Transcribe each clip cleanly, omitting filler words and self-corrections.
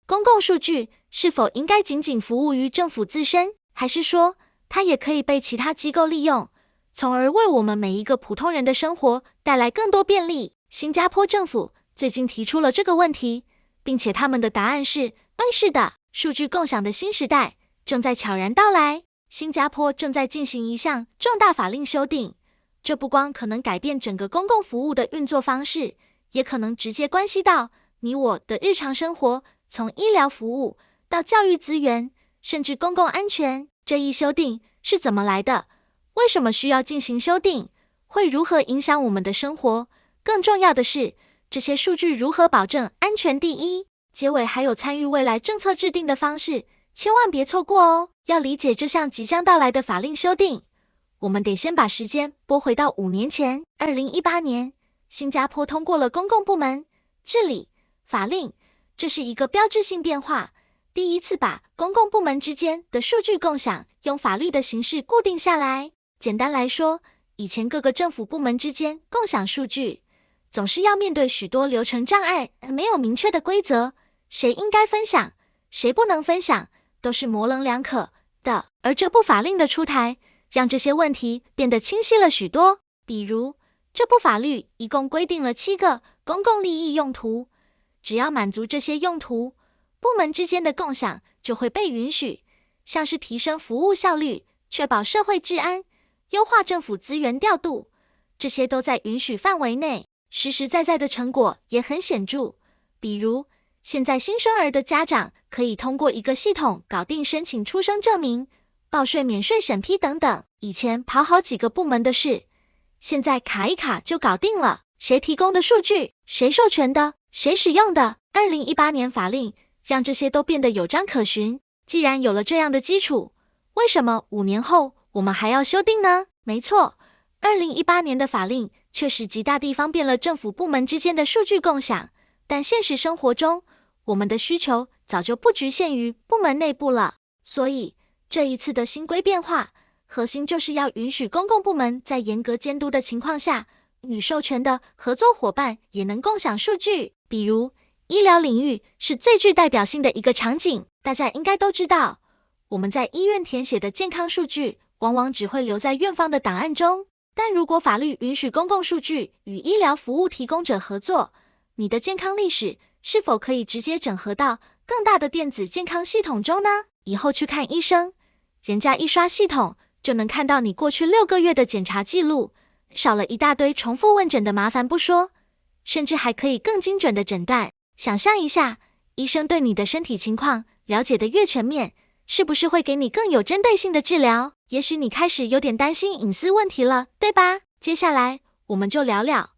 公共数据是否应该仅仅服务于政府自身，还是说它也可以被其他机构利用，从而为我们每一个普通人的生活带来更多便利？新加坡政府最近提出了这个问题，并且他们的答案是，是的，数据共享的新时代正在悄然到来。新加坡正在进行一项重大法令修订，这不光可能改变整个公共服务的运作方式，也可能直接关系到你我的日常生活，从医疗服务到教育资源，甚至公共安全。这一修订是怎么来的？为什么需要进行修订？会如何影响我们的生活？更重要的是，这些数据如何保证安全第一？结尾还有参与未来政策制定的方式，千万别错过哦！要理解这项即将到来的法令修订，我们得先把时间拨回到5年前，2018年，新加坡通过了公共部门治理法令，这是一个标志性变化，第一次把公共部门之间的数据共享用法律的形式固定下来。简单来说，以前各个政府部门之间共享数据，总是要面对许多流程障碍，没有明确的规则，谁应该分享，谁不能分享，都是模棱两可的。而这部法令的出台，让这些问题变得清晰了许多。比如，这部法律一共规定了7个公共利益用途，只要满足这些用途，部门之间的共享就会被允许，像是提升服务效率、确保社会治安、优化政府资源调度，这些都在允许范围内，实实在在的成果也很显著。比如，现在新生儿的家长可以通过一个系统搞定申请出生证明、报税免税审批等等，以前跑好几个部门的事，现在卡一卡就搞定了。谁提供的数据，谁授权的，谁使用的，2018年法令让这些都变得有章可循。既然有了这样的基础，为什么5年后我们还要修订呢？没错，2018年的法令确实极大地方便了政府部门之间的数据共享，但现实生活中，我们的需求早就不局限于部门内部了。所以，这一次的新规变化，核心就是要允许公共部门在严格监督的情况下，与授权的合作伙伴也能共享数据。比如，医疗领域是最具代表性的一个场景，大家应该都知道，我们在医院填写的健康数据，往往只会留在院方的档案中。但如果法律允许公共数据与医疗服务提供者合作，你的健康历史是否可以直接整合到更大的电子健康系统中呢？以后去看医生，人家一刷系统就能看到你过去6个月的检查记录，少了一大堆重复问诊的麻烦不说，甚至还可以更精准的诊断。想象一下，医生对你的身体情况了解得越全面，是不是会给你更有针对性的治疗？也许你开始有点担心隐私问题了，对吧？接下来我们就聊聊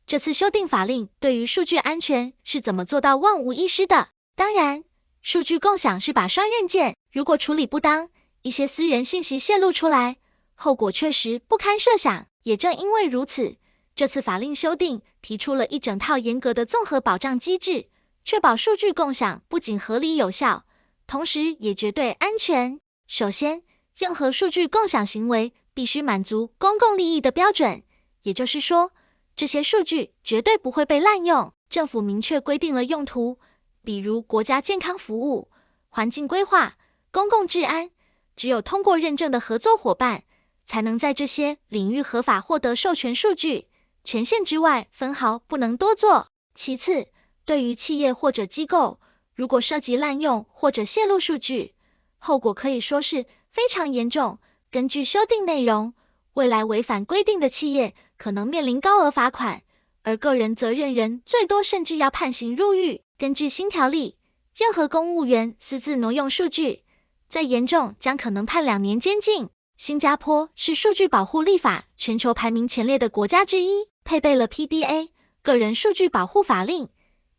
这次修订法令对于数据安全是怎么做到万无一失的。当然，数据共享是把双刃剑，如果处理不当，一些私人信息泄露出来，后果确实不堪设想。也正因为如此，这次法令修订提出了一整套严格的综合保障机制，确保数据共享不仅合理有效，同时也绝对安全。首先，任何数据共享行为必须满足公共利益的标准，也就是说，这些数据绝对不会被滥用。政府明确规定了用途，比如国家健康服务、环境规划、公共治安，只有通过认证的合作伙伴，才能在这些领域合法获得授权数据，权限之外分毫不能多做。其次，对于企业或者机构，如果涉及滥用或者泄露数据，后果可以说是非常严重。根据修订内容，未来违反规定的企业可能面临高额罚款，而个人责任人最多甚至要判刑入狱。根据新条例，任何公务员私自挪用数据，最严重将可能判2年监禁。新加坡是数据保护立法全球排名前列的国家之一，配备了 PDA 个人数据保护法令，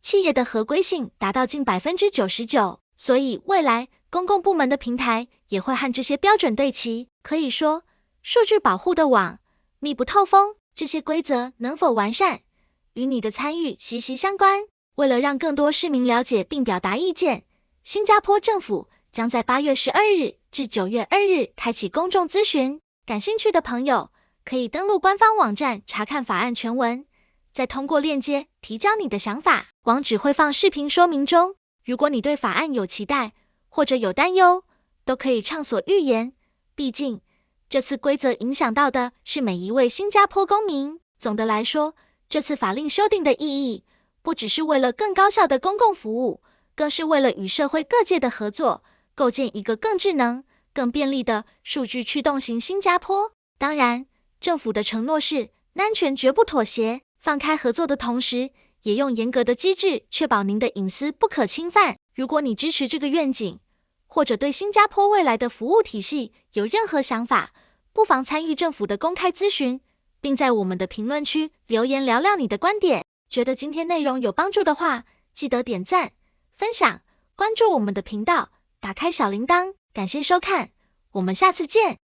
企业的合规性达到近 99%， 所以未来公共部门的平台也会和这些标准对齐。可以说，数据保护的网密不透风，这些规则能否完善，与你的参与息息相关。为了让更多市民了解并表达意见，新加坡政府将在8月12日至9月2日开启公众咨询，感兴趣的朋友可以登录官方网站查看法案全文，再通过链接提交你的想法，网址会放视频说明中。如果你对法案有期待，或者有担忧，都可以畅所欲言。毕竟，这次规则影响到的是每一位新加坡公民。总的来说，这次法令修订的意义，不只是为了更高效的公共服务，更是为了与社会各界的合作，构建一个更智能、更便利的数据驱动型新加坡。当然，政府的承诺是安全绝不妥协，放开合作的同时，也用严格的机制确保您的隐私不可侵犯。如果你支持这个愿景，或者对新加坡未来的服务体系有任何想法，不妨参与政府的公开咨询，并在我们的评论区留言聊聊你的观点。觉得今天内容有帮助的话，记得点赞、分享、关注我们的频道，打开小铃铛。感谢收看，我们下次见。